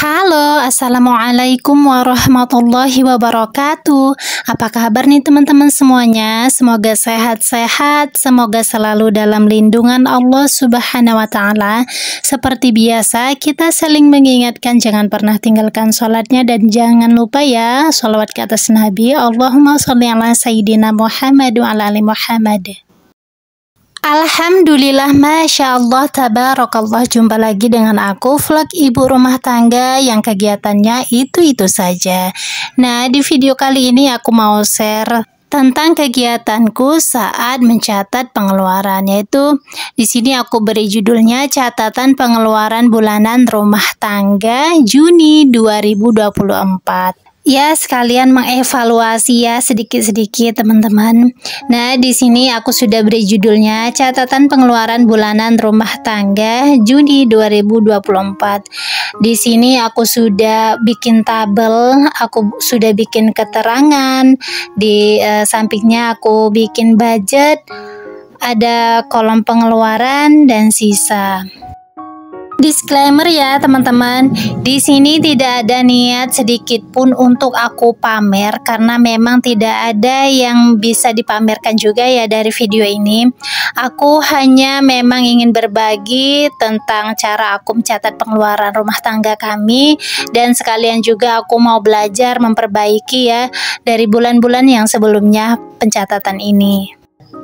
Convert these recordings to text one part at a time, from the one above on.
Halo, Assalamualaikum warahmatullahi wabarakatuh. Apa kabar nih teman-teman semuanya? Semoga sehat-sehat, semoga selalu dalam lindungan Allah Subhanahu wa Ta'ala. Seperti biasa, kita saling mengingatkan jangan pernah tinggalkan sholatnya dan jangan lupa ya sholawat ke atas Nabi. Allahumma sholli ala Sayyidina Muhammad wa ala ali Muhammad. Alhamdulillah, Masya Allah, Tabarakallah. Jumpa lagi dengan aku, vlog ibu rumah tangga yang kegiatannya itu-itu saja. Nah, di video kali ini aku mau share tentang kegiatanku saat mencatat pengeluaran, yaitu di sini aku beri judulnya catatan pengeluaran bulanan rumah tangga Juni 2024. Ya, sekalian mengevaluasi ya sedikit-sedikit teman-teman. Nah, di sini aku sudah beri judulnya catatan pengeluaran bulanan rumah tangga Juni 2024. Di sini aku sudah bikin tabel, aku sudah bikin keterangan, di sampingnya aku bikin budget, ada kolom pengeluaran dan sisa. Disclaimer ya teman-teman, di sini tidak ada niat sedikit pun untuk aku pamer karena memang tidak ada yang bisa dipamerkan juga ya dari video ini. Aku hanya memang ingin berbagi tentang cara aku mencatat pengeluaran rumah tangga kami, dan sekalian juga aku mau belajar memperbaiki ya dari bulan-bulan yang sebelumnya pencatatan ini.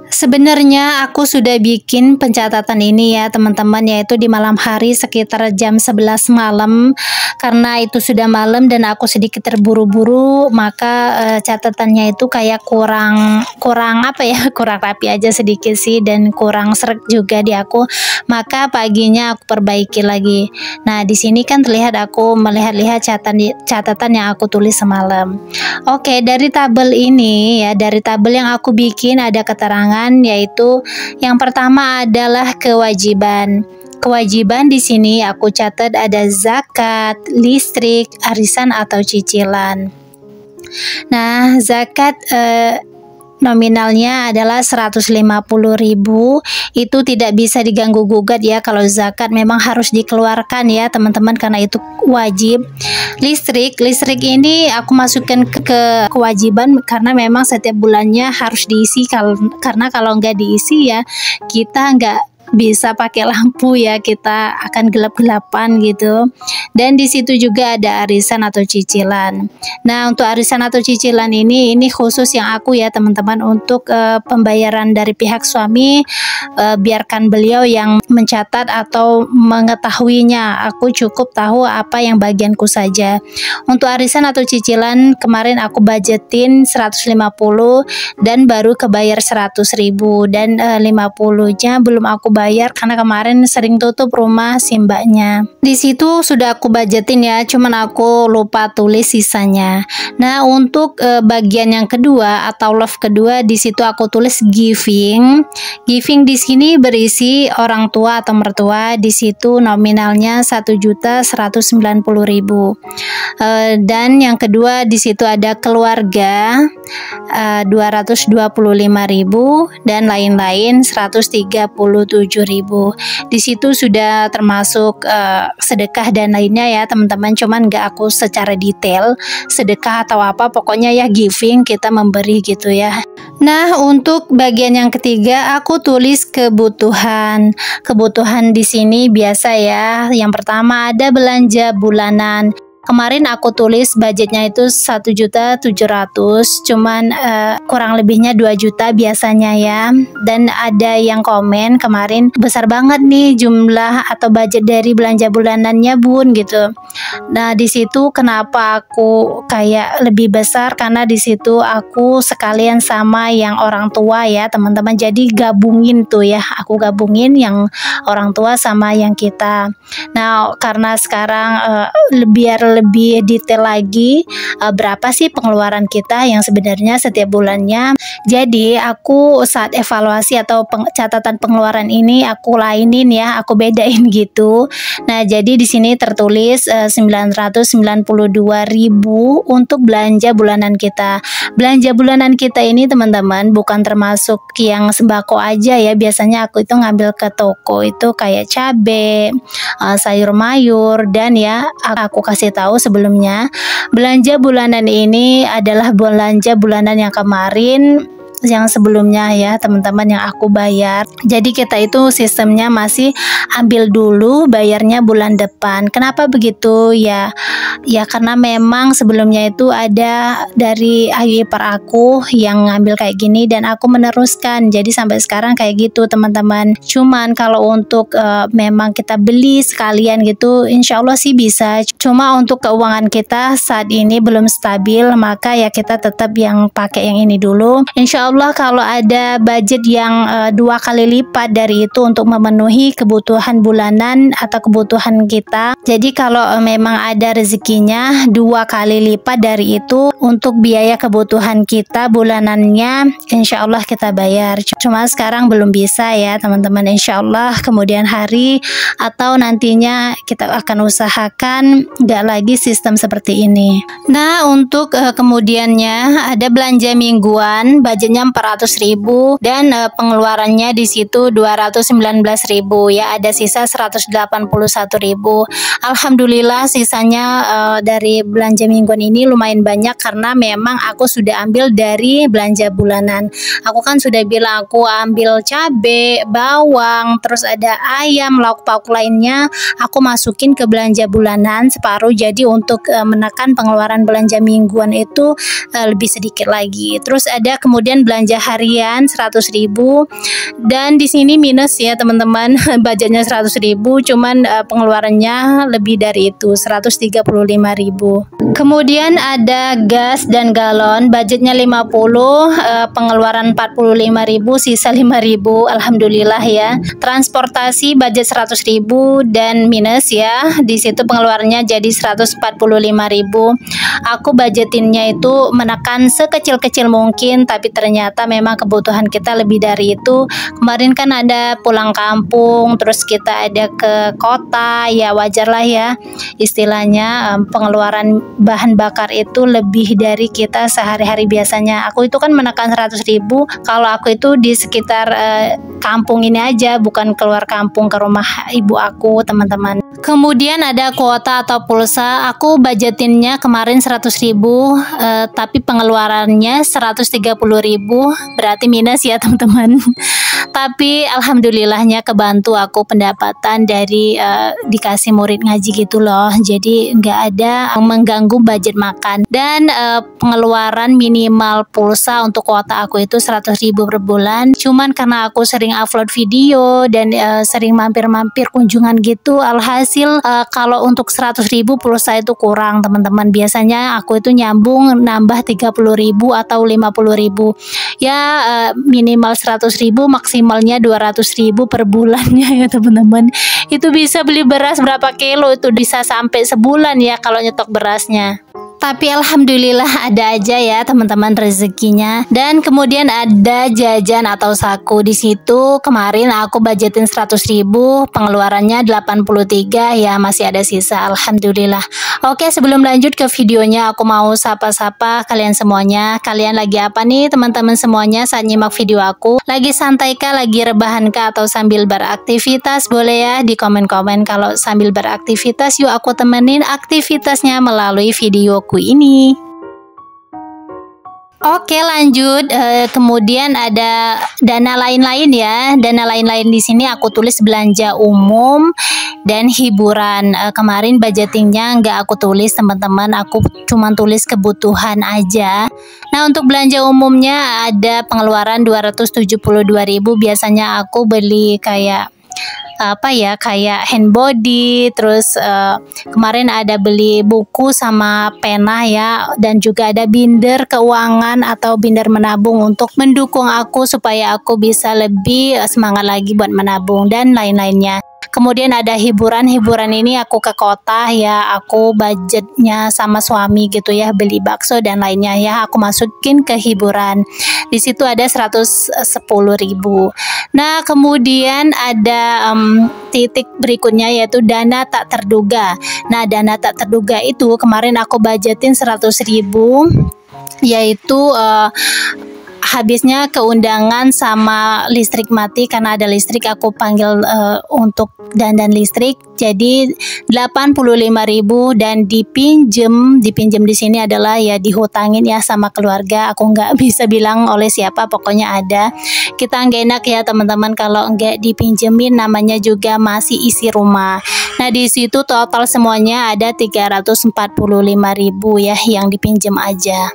Sebenarnya aku sudah bikin pencatatan ini ya teman-teman, yaitu di malam hari sekitar jam 11 malam. Karena itu sudah malam dan aku sedikit terburu-buru, maka catatannya itu kayak kurang apa ya, kurang rapi aja sedikit sih, dan kurang sreg juga di aku. Maka paginya aku perbaiki lagi. Nah, di sini kan terlihat aku melihat-lihat catatan yang aku tulis semalam. Oke, dari tabel ini ya, dari tabel yang aku bikin ada keterangan, yaitu yang pertama adalah kewajiban. Kewajiban di sini aku catat ada zakat, listrik, arisan atau cicilan. Nah, zakat nominalnya adalah 150.000. Itu tidak bisa diganggu gugat ya. Kalau zakat memang harus dikeluarkan ya teman-teman, karena itu wajib. Listrik ini aku masukkan ke kewajiban karena memang setiap bulannya harus diisi, karena kalau nggak diisi ya kita nggak bisa pakai lampu ya, kita akan gelap-gelapan gitu. Dan di situ juga ada arisan atau cicilan. Nah, untuk arisan atau cicilan ini khusus yang aku ya teman-teman, untuk pembayaran dari pihak suami, biarkan beliau yang mencatat atau mengetahuinya. Aku cukup tahu apa yang bagianku saja. Untuk arisan atau cicilan kemarin aku budgetin 150 dan baru kebayar 100.000, dan 50-nya belum aku bayar karena kemarin sering tutup rumah si mbaknya. Di situ sudah aku budgetin ya, cuman aku lupa tulis sisanya. Nah, untuk bagian yang kedua atau love kedua, di situ aku tulis giving. Giving di sini berisi orang tua atau mertua. Di situ nominalnya 1.190.000. Dan yang kedua di situ ada keluarga 225.000 dan lain-lain 137.000. Di situ sudah termasuk sedekah dan lainnya ya teman-teman, cuman nggak aku secara detail sedekah atau apa, pokoknya ya giving, kita memberi gitu ya. Nah, untuk bagian yang ketiga aku tulis kebutuhan. Kebutuhan di sini biasa ya. Yang pertama ada belanja bulanan. Kemarin aku tulis budgetnya itu 1.700.000, cuman kurang lebihnya 2 juta biasanya ya. Dan ada yang komen kemarin, besar banget nih jumlah atau budget dari belanja bulanannya bun gitu. Nah, di situ kenapa aku kayak lebih besar, karena di situ aku sekalian sama yang orang tua ya teman-teman. Jadi gabungin tuh ya, aku gabungin yang orang tua sama yang kita. Nah, karena sekarang biar lebih detail lagi berapa sih pengeluaran kita yang sebenarnya setiap bulannya. Jadi aku saat evaluasi atau catatan pengeluaran ini aku lainin ya, aku bedain gitu. Nah, jadi di sini tertulis 992.000 untuk belanja bulanan kita. Belanja bulanan kita ini teman-teman bukan termasuk yang sembako aja ya. Biasanya aku itu ngambil ke toko itu kayak cabe, sayur mayur, dan ya aku kasih tahu sebelumnya, belanja bulanan ini adalah belanja bulanan yang kemarin, yang sebelumnya ya teman-teman, yang aku bayar. Jadi kita itu sistemnya masih ambil dulu, bayarnya bulan depan. Kenapa begitu ya? Ya karena memang sebelumnya itu ada dari ayu ipar aku yang ngambil kayak gini dan aku meneruskan. Jadi sampai sekarang kayak gitu teman-teman. Cuman kalau untuk memang kita beli sekalian gitu, insya Allah sih bisa. Cuma untuk keuangan kita saat ini belum stabil, maka ya kita tetap yang pakai yang ini dulu. Insya Allah kalau ada budget yang 2 kali lipat dari itu untuk memenuhi kebutuhan bulanan atau kebutuhan kita. Jadi kalau memang ada rezekinya 2 kali lipat dari itu untuk biaya kebutuhan kita bulanannya, insya Allah kita bayar. Cuma sekarang belum bisa ya teman-teman. Insya Allah kemudian hari atau nantinya kita akan usahakan nggak lagi sistem seperti ini. Nah, untuk kemudiannya ada belanja mingguan, budgetnya 400.000 dan pengeluarannya di situ 219.000 ya, ada sisa 181.000. Alhamdulillah sisanya dari belanja mingguan ini lumayan banyak karena memang aku sudah ambil dari belanja bulanan. Aku kan sudah bilang aku ambil cabai, bawang, terus ada ayam, lauk pauk lainnya aku masukin ke belanja bulanan separuh. Jadi untuk menekan pengeluaran belanja mingguan itu lebih sedikit lagi. Terus ada kemudian belanja harian 100.000 dan di sini minus ya teman-teman, budgetnya 100.000 cuman pengeluarannya lebih dari itu, 135.000. Kemudian ada gas dan galon, budgetnya 50, pengeluaran 45.000, sisa 5.000. Alhamdulillah ya. Transportasi budget 100.000 dan minus ya, di situ pengeluarannya jadi 145.000. Aku budgetinnya itu menekan sekecil-kecil mungkin, tapi ternyata memang kebutuhan kita lebih dari itu. Kemarin kan ada pulang kampung, terus kita ada ke kota, ya wajar lah ya istilahnya pengeluaran bahan bakar itu lebih dari kita sehari-hari biasanya. Aku itu kan menekan 100.000 kalau aku itu di sekitar kampung ini aja, bukan keluar kampung ke rumah ibu aku teman-teman. Kemudian ada kuota atau pulsa, aku budgetinnya kemarin 100.000 tapi pengeluarannya 130.000, berarti minus ya teman-teman. Tapi alhamdulillahnya kebantu aku pendapatan dari dikasih murid ngaji gitu loh, jadi nggak ada mengganggu budget makan. Dan pengeluaran minimal pulsa untuk kuota aku itu 100.000 per bulan. Cuman karena aku sering upload video dan sering mampir-mampir kunjungan gitu, alhasil kalau untuk 100.000 pulsa itu kurang teman-teman. Biasanya aku itu nyambung nambah 30.000 atau 50.000 ya, minimal 100.000, maksimalnya 200.000 per bulannya ya teman-teman. Itu bisa beli beras berapa kilo, itu bisa sampai sebulan ya kalau nyetok berasnya. Tapi alhamdulillah ada aja ya teman-teman rezekinya. Dan kemudian ada jajan atau saku. Di situ kemarin aku budgetin 100.000, pengeluarannya 83 ya, masih ada sisa alhamdulillah. Oke, sebelum lanjut ke videonya aku mau sapa-sapa kalian semuanya. Kalian lagi apa nih teman-teman semuanya saat nyimak video aku? Lagi santai kah, lagi rebahan kah, atau sambil beraktivitas? Boleh ya di komen-komen. Kalau sambil beraktivitas, yuk aku temenin aktivitasnya melalui videoku ini. Oke, lanjut. Kemudian ada dana lain-lain ya. Dana lain-lain di sini aku tulis belanja umum dan hiburan. Kemarin budgetingnya nggak aku tulis teman-teman, aku cuma tulis kebutuhan aja. Nah, untuk belanja umumnya ada pengeluaran 272.000. Biasanya aku beli kayak kayak hand body, terus kemarin ada beli buku sama pena ya, dan juga ada binder keuangan atau binder menabung untuk mendukung aku supaya aku bisa lebih semangat lagi buat menabung dan lain-lainnya. Kemudian ada hiburan ini aku ke kota ya, aku budgetnya sama suami gitu ya, beli bakso dan lainnya ya, aku masukin ke hiburan. Di situ ada 110.000. Nah, kemudian ada titik berikutnya yaitu dana tak terduga. Nah, dana tak terduga itu kemarin aku budgetin 100.000, yaitu habisnya keundangan sama listrik mati karena ada listrik, aku panggil untuk dandan listrik, jadi 85.000 dan dipinjem di sini adalah ya dihutangin ya sama keluarga, aku nggak bisa bilang oleh siapa, pokoknya ada. Kita nggak enak ya teman-teman kalau nggak dipinjemin, namanya juga masih isi rumah. Nah, di situ total semuanya ada 345.000 ya yang dipinjem aja.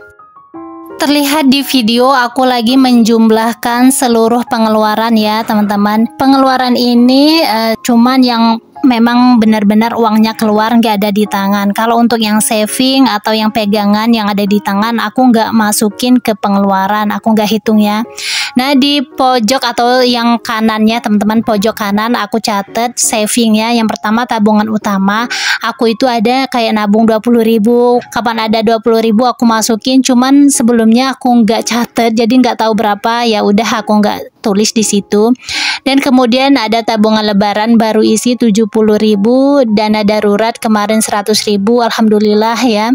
Terlihat di video aku lagi menjumlahkan seluruh pengeluaran ya teman-teman. Pengeluaran ini cuman yang memang benar-benar uangnya keluar, nggak ada di tangan. Kalau untuk yang saving atau yang pegangan yang ada di tangan, aku nggak masukin ke pengeluaran, aku nggak hitung ya. Nah, di pojok atau yang kanannya teman-teman, pojok kanan aku catat saving ya. Yang pertama tabungan utama, aku itu ada kayak nabung 20.000. Kapan ada 20.000 aku masukin, cuman sebelumnya aku nggak catat, jadi nggak tahu berapa, ya udah aku nggak tulis di situ. Dan kemudian ada tabungan lebaran baru isi 70.000, dana darurat kemarin 100.000, alhamdulillah ya.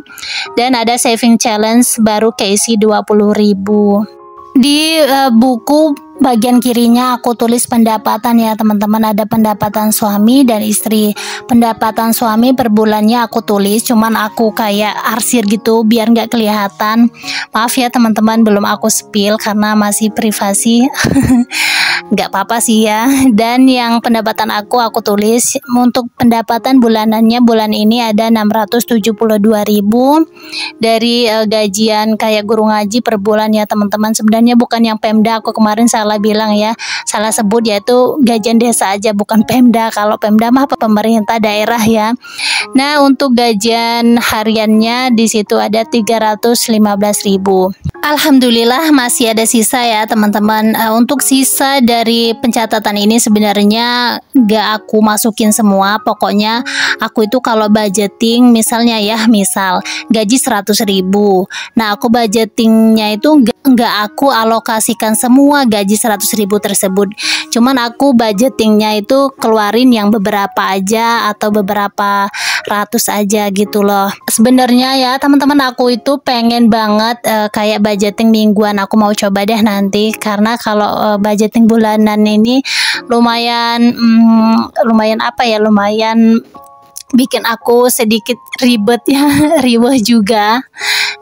Dan ada saving challenge baru keisi 20.000. Di buku bagian kirinya aku tulis pendapatan ya teman-teman, ada pendapatan suami dan istri. Pendapatan suami per bulannya aku tulis, cuman aku kayak arsir gitu biar nggak kelihatan. Maaf ya teman-teman, belum aku spill karena masih privasi. Nggak apa-apa sih ya. Dan yang pendapatan aku tulis. Untuk pendapatan bulanannya bulan ini ada 672.000 dari gajian kayak guru ngaji per bulan ya teman-teman. Sebenarnya bukan yang Pemda, aku kemarin salah bilang ya, salah sebut, yaitu gajian desa aja bukan Pemda. Kalau Pemda mah pemerintah daerah ya. Nah, untuk gajian hariannya di situ ada 315.000. Alhamdulillah masih ada sisa ya teman-teman. Untuk sisa dari pencatatan ini sebenarnya gak aku masukin semua. Pokoknya aku itu kalau budgeting misalnya ya, misal gaji 100.000. Nah, aku budgetingnya itu gak aku alokasikan semua gaji 100.000 tersebut. Cuman aku budgetingnya itu keluarin yang beberapa aja atau beberapa ratus aja gitu loh. Sebenarnya ya teman-teman, aku itu pengen banget kayak budgeting mingguan. Aku mau coba deh nanti, karena kalau budgeting bulanan ini lumayan lumayan bikin aku sedikit ribet ya, riweh juga.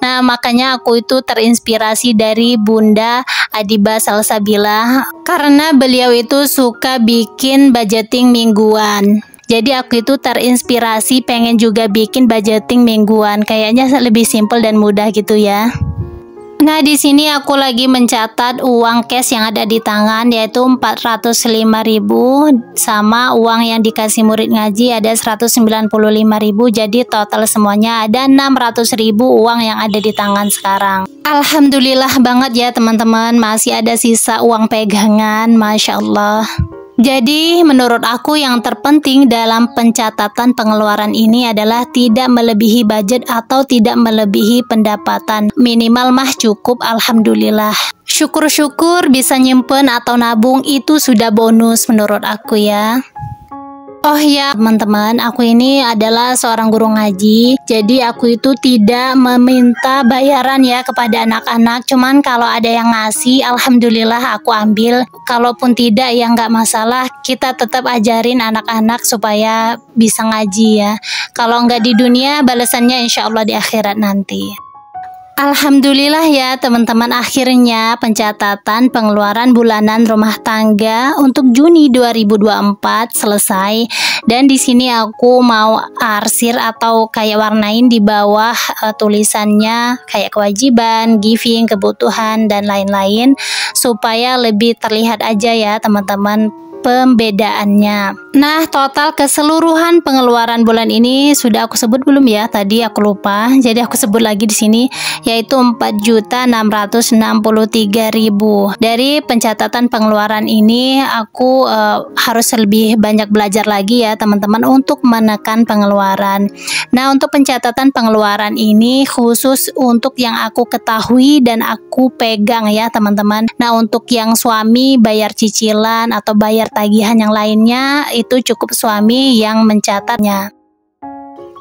Nah, makanya aku itu terinspirasi dari Bunda Adiba Salsabila, karena beliau itu suka bikin budgeting mingguan. Jadi aku itu terinspirasi pengen juga bikin budgeting mingguan, kayaknya lebih simple dan mudah gitu ya. Nah, di sini aku lagi mencatat uang cash yang ada di tangan, yaitu 405.000, sama uang yang dikasih murid ngaji ada 195.000. Jadi total semuanya ada 600.000 uang yang ada di tangan sekarang. Alhamdulillah banget ya teman-teman, masih ada sisa uang pegangan, Masya Allah. Jadi menurut aku yang terpenting dalam pencatatan pengeluaran ini adalah tidak melebihi budget atau tidak melebihi pendapatan. Minimal mah cukup, alhamdulillah. Syukur-syukur bisa nyimpen atau nabung, itu sudah bonus menurut aku ya. Oh ya teman-teman, aku ini adalah seorang guru ngaji, jadi aku itu tidak meminta bayaran ya kepada anak-anak. Cuman kalau ada yang ngasih, alhamdulillah aku ambil. Kalaupun tidak ya nggak masalah, kita tetap ajarin anak-anak supaya bisa ngaji ya. Kalau nggak di dunia, balasannya insya Allah di akhirat nanti. Alhamdulillah ya teman-teman, akhirnya pencatatan pengeluaran bulanan rumah tangga untuk Juni 2024 selesai. Dan di sini aku mau arsir atau kayak warnain di bawah tulisannya kayak kewajiban, giving, kebutuhan dan lain-lain, supaya lebih terlihat aja ya teman-teman pembedaannya. Nah, total keseluruhan pengeluaran bulan ini sudah aku sebut belum ya? Tadi aku lupa. Jadi aku sebut lagi di sini, yaitu 4.663.000. Dari pencatatan pengeluaran ini aku harus lebih banyak belajar lagi ya, teman-teman, untuk menekan pengeluaran. Nah, untuk pencatatan pengeluaran ini khusus untuk yang aku ketahui dan aku pegang ya, teman-teman. Nah, untuk yang suami bayar cicilan atau bayar tagihan yang lainnya, itu cukup suami yang mencatatnya.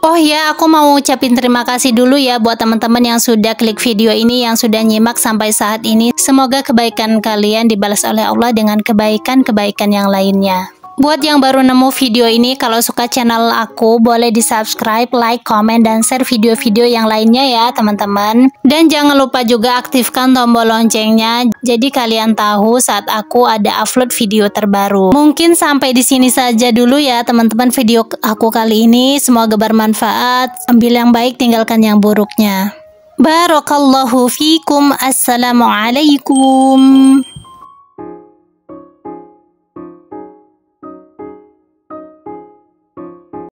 Oh ya, aku mau ucapin terima kasih dulu ya buat teman-teman yang sudah klik video ini, yang sudah nyimak sampai saat ini. Semoga kebaikan kalian dibalas oleh Allah dengan kebaikan-kebaikan yang lainnya. Buat yang baru nemu video ini, kalau suka channel aku, boleh di subscribe, like, komen, dan share video-video yang lainnya ya teman-teman. Dan jangan lupa juga aktifkan tombol loncengnya, jadi kalian tahu saat aku ada upload video terbaru. Mungkin sampai di sini saja dulu ya teman-teman video aku kali ini. Semoga bermanfaat. Ambil yang baik, tinggalkan yang buruknya. Barakallahu fikum. Assalamualaikum.